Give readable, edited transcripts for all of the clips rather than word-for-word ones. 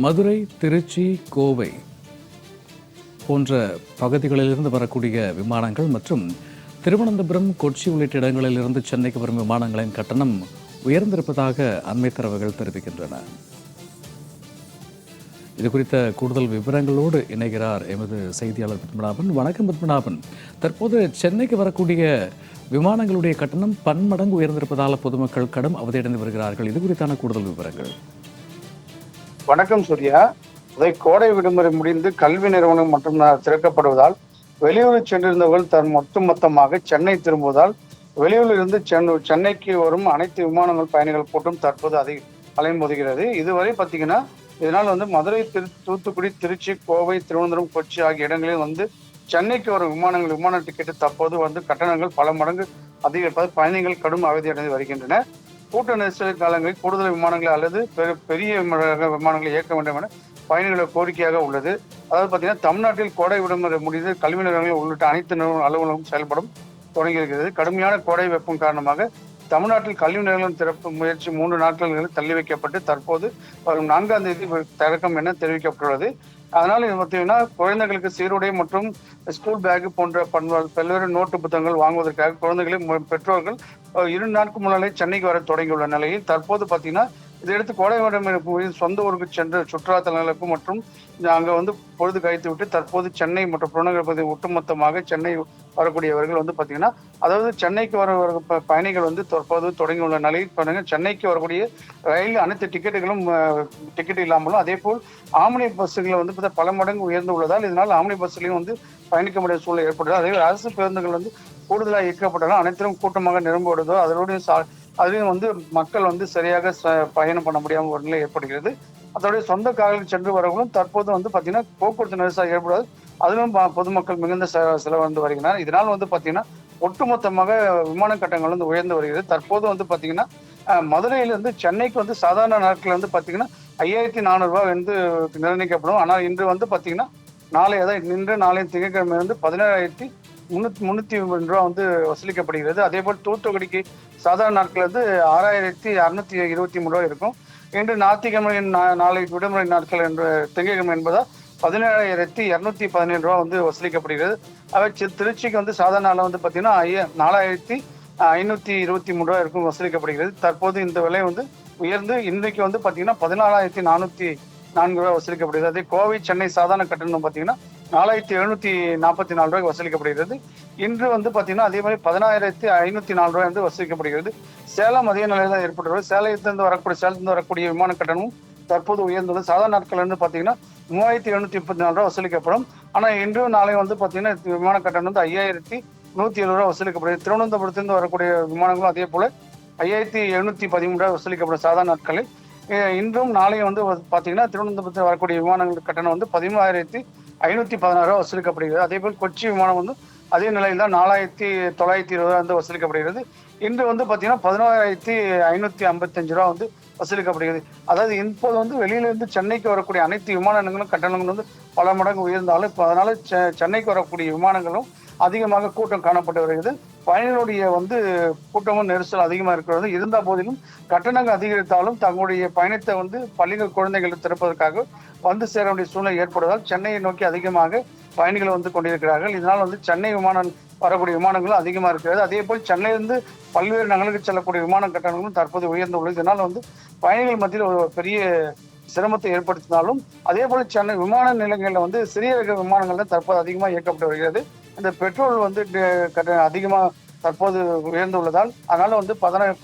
மதுரை, திருச்சி, கோவை போன்ற பகுதிகளிலிருந்து வரக்கூடிய விமானங்கள் மற்றும் திருவனந்தபுரம், கொச்சி உள்ளிட்ட இடங்களிலிருந்து சென்னைக்கு வரும் விமானங்களின் கட்டணம் உயர்ந்திருப்பதாக அண்மை தரவுகள் தெரிவிக்கின்றன. இது குறித்த கூடுதல் விவரங்களோடு இணைகிறார் எமது செய்தியாளர் பத்மநாபன். வணக்கம் பத்மநாபன். தற்போது சென்னைக்கு வரக்கூடிய விமானங்களுடைய கட்டணம் பன்மடங்கு உயர்ந்திருப்பதால் பொதுமக்கள் கடும் அவதியடைந்து வருகிறார்கள். இது குறித்தான கூடுதல் விவரங்கள். வணக்கம் சூர்யா. கோடை விடுமுறை முடிந்து கல்வி நிறுவனம் மற்றும் திறக்கப்படுவதால் வெளியூர் சென்றிருந்தவர்கள் மொத்தமாக சென்னை திரும்புவதால் வெளியூரில் இருந்து சென்னைக்கு வரும் அனைத்து விமானங்கள் பயணிகள் கூட்டம் தற்போது அலைமோதுகிறது. இதுவரை பார்த்தீங்கன்னா இதனால் மதுரை, தூத்துக்குடி, திருச்சி, கோவை, திருவனந்தபுரம், கொச்சி ஆகிய இடங்களில் சென்னைக்கு வரும் விமான டிக்கெட்டு தற்போது கட்டணங்கள் பல மடங்கு அதிகரிப்பதால் பயணிகள் கடும் அவதியடைந்து வருகின்றன. கூட்ட நெரிசல் காலங்களில் கூடுதல் விமானங்கள் அல்லது பெரிய விமானங்களை இயக்க வேண்டும் என பயணிகளோட கோரிக்கையாக உள்ளது. அதாவது பார்த்தீங்கன்னா தமிழ்நாட்டில் கோடை விடுமுறை முடிந்து கல்வி நிறுவனங்கள் உள்ளிட்ட அனைத்து அலுவலகம் செயல்படும் தொடங்கியிருக்கிறது. கடுமையான கோடை வெப்பம் காரணமாக தமிழ்நாட்டில் கல்வி நிறுவனம் திறப்பு முயற்சி 3 நாட்கள் தள்ளி வைக்கப்பட்டு தற்போது வரும் 4ஆம் தேதி திறக்கும் என தெரிவிக்கப்பட்டுள்ளது. அதனால் இது பார்த்தீங்கன்னா குழந்தைகளுக்கு சீருடை மற்றும் ஸ்கூல் பேக் போன்ற பல்வேறு நோட்டு புத்தகங்கள் வாங்குவதற்காக குழந்தைகளை பெற்றோர்கள் 2 நாட்கள் முன்னாலே சென்னைக்கு வர தொடங்கியுள்ள நிலையில் தற்போது பார்த்தீங்கன்னா இதையடுத்து கோடை விடுமுறை சொந்த ஊருக்கு சென்ற சுற்றுலா தலங்களுக்கும் மற்றும் அங்கே பொழுது கழித்து விட்டு தற்போது சென்னை மற்றும் புறநகர் பகுதி ஒட்டுமொத்தமாக சென்னை வரக்கூடியவர்கள் பார்த்தீங்கன்னா அதாவது சென்னைக்கு வர பயணிகள் தற்போது தொடங்கியுள்ள நிலையில் சென்னைக்கு வரக்கூடிய ரயில் அனைத்து டிக்கெட் இல்லாமலும் அதே போல் ஆம்னி பஸ்ஸுகளை பல மடங்கு உயர்ந்து உள்ளதால் இதனால் ஆம்னி பஸ்லையும் பயணிக்க முடியாத சூழ்நிலை ஏற்படுது. அதே அரசு பேருந்துகள் கூடுதலாக இயக்கப்பட்டாலும் அனைத்திலும் கூட்டமாக நிரம்புவதோ அதுலேயும் மக்கள் சரியாக பயணம் பண்ண முடியாமல் ஒரு நிலை ஏற்படுகிறது. அதோடைய சொந்த காரில் சென்று வரவங்களும் தற்போது பார்த்தீங்கன்னா போக்குவரத்து நெரிசல் ஏற்படாது. அதிலும் பொதுமக்கள் மிகுந்த செலவு வருகிறார். இதனால் பார்த்தீங்கன்னா ஒட்டுமொத்தமாக விமான கட்டணங்கள் உயர்ந்து வருகிறது. தற்போது பார்த்தீங்கன்னா மதுரையிலிருந்து சென்னைக்கு சாதாரண நாட்கள் பார்த்தீங்கன்னா 5400 ரூபாய் நிர்ணயிக்கப்படும். ஆனால் இன்று பார்த்தீங்கன்னா நாளை திங்கட்கிழமை 17,303 ரூபா வசூலிக்கப்படுகிறது. அதே போல் தூத்துக்குடிக்கு சாதாரண நாட்கள் 6,623 ரூபாய் இருக்கும். இன்று ஞாயிற்றுக்கிழமை நாளை விடுமுறை நாட்கள் என்று திங்கட்கிழமை என்பதால் 17,217 ரூபா வசூலிக்கப்படுகிறது. அவை திருச்சிக்கு சாதாரண நாளில் பார்த்தீங்கன்னா 4,523 ரூபாய் இருக்கும் வசூலிக்கப்படுகிறது. தற்போது இந்த விலை உயர்ந்து இன்றைக்கு பார்த்தீங்கன்னா 14,704 ரூபாய் வசூலிக்கப்படுகிறது. அதே கோவை, சென்னை சாதாரண கட்டணம் பார்த்தீங்கன்னா 4,744 ரூபாய்க்கு வசூலிக்கப்படுகிறது. இன்று பார்த்தீங்கன்னா அதே மாதிரி 10,504 ரூபாய் வசூலிக்கப்படுகிறது. சேலம் அதே நிலையில் தான் ஏற்பட்டுள்ளது. சேலத்திலிருந்து வரக்கூடிய விமான கட்டணமும் தற்போது உயர்ந்துள்ளது. சாதாரண நாட்கள் பார்த்தீங்கன்னா 3,734 ரூபாய் வசூலிக்கப்படும். ஆனால் இன்று நாளை பார்த்தீங்கன்னா விமான கட்டணம் 5,107 ரூபாய் வசூலிக்கப்படுகிறது. திருவனந்தபுரத்திலிருந்து வரக்கூடிய விமானங்களும் அதே போல 5,713 ரூபாய் வசூலிக்கப்படும் சாதாரண நாட்களில். இன்றும் நாளையும் பார்த்தீங்கன்னா திருவனந்தபுரத்தில் வரக்கூடிய விமானங்கள் கட்டணம் 13,516 ரூபாய் வசூலிக்கப்படுகிறது. அதே போல் கொச்சி விமானம் அதே நிலையில் தான் 4,920 ரூபாய் வசூலிக்கப்படுகிறது. இன்று பார்த்தீங்கன்னா 11,555 ரூபாய் வசூலிக்கப்படுகிறது. அதாவது இப்போது வெளியிலிருந்து சென்னைக்கு வரக்கூடிய அனைத்து விமானங்களும் கட்டணங்கள் பல மடங்கு உயர்ந்தாலும் இப்போ அதனால சென்னைக்கு வரக்கூடிய விமானங்களும் அதிகமாக கூட்டம் காணப்பட்டு வருகிறது. பயணிகளுடைய கூட்டமும் நெரிசல் அதிகமாக இருக்கிறது. இருந்த போதிலும் கட்டணங்கள் அதிகரித்தாலும் தங்களுடைய பயணத்தை பள்ளிகள் குழந்தைகள் திறப்பதற்காக சேர வேண்டிய சூழ்நிலை ஏற்படுவதால் சென்னையை நோக்கி அதிகமாக பயணிகள் கொண்டிருக்கிறார்கள். இதனால் சென்னை விமானம் வரக்கூடிய விமானங்களும் அதிகமாக இருக்கிறது. அதே போல் சென்னையிலிருந்து பல்வேறு நகர்களுக்கு செல்லக்கூடிய விமான கட்டணங்களும் தற்போது உயர்ந்துள்ளது. இதனால் பயணிகள் மத்தியில் ஒரு பெரிய சிரமத்தை ஏற்படுத்தினாலும் அதே போல சென்னை விமான நிலையங்களில் சிறிய ரக விமானங்கள் தான் தற்போது அதிகமாக இயக்கப்பட்டு வருகிறது. இந்த பெட்ரோல் அதிகமாக தற்போது உயர்ந்துள்ளதால் அதனால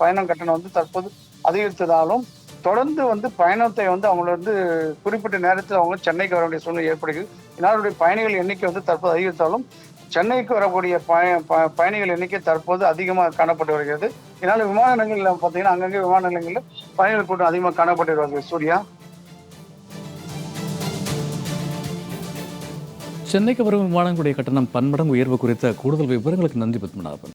பயணம் கட்டணம் தற்போது அதிகரித்ததாலும் தொடர்ந்து பயணத்தை அவங்கள குறிப்பிட்ட நேரத்தில் அவங்க சென்னைக்கு வர வேண்டிய சூழ்நிலை ஏற்படுகிறது. இதனாலுடைய பயணிகள் எண்ணிக்கை தற்போது அதிகரித்தாலும் சென்னைக்கு வரக்கூடிய பயணிகள் எண்ணிக்கை தற்போது அதிகமாக காணப்பட்டு வருகிறது. இதனால விமான நிலையங்களில் பார்த்தீங்கன்னா அங்கங்கே விமான நிலையங்களில் பயணிகள் கூட்டம் அதிகமாக காணப்பட்டு வருகிறது. சூர்யா, சென்னைக்கு வரும் விமானங்களுடைய கட்டணம் பன்மடங்கு உயர்வு குறித்த கூடுதல் விவரங்களுக்கு நன்றி பத்மநாபன்.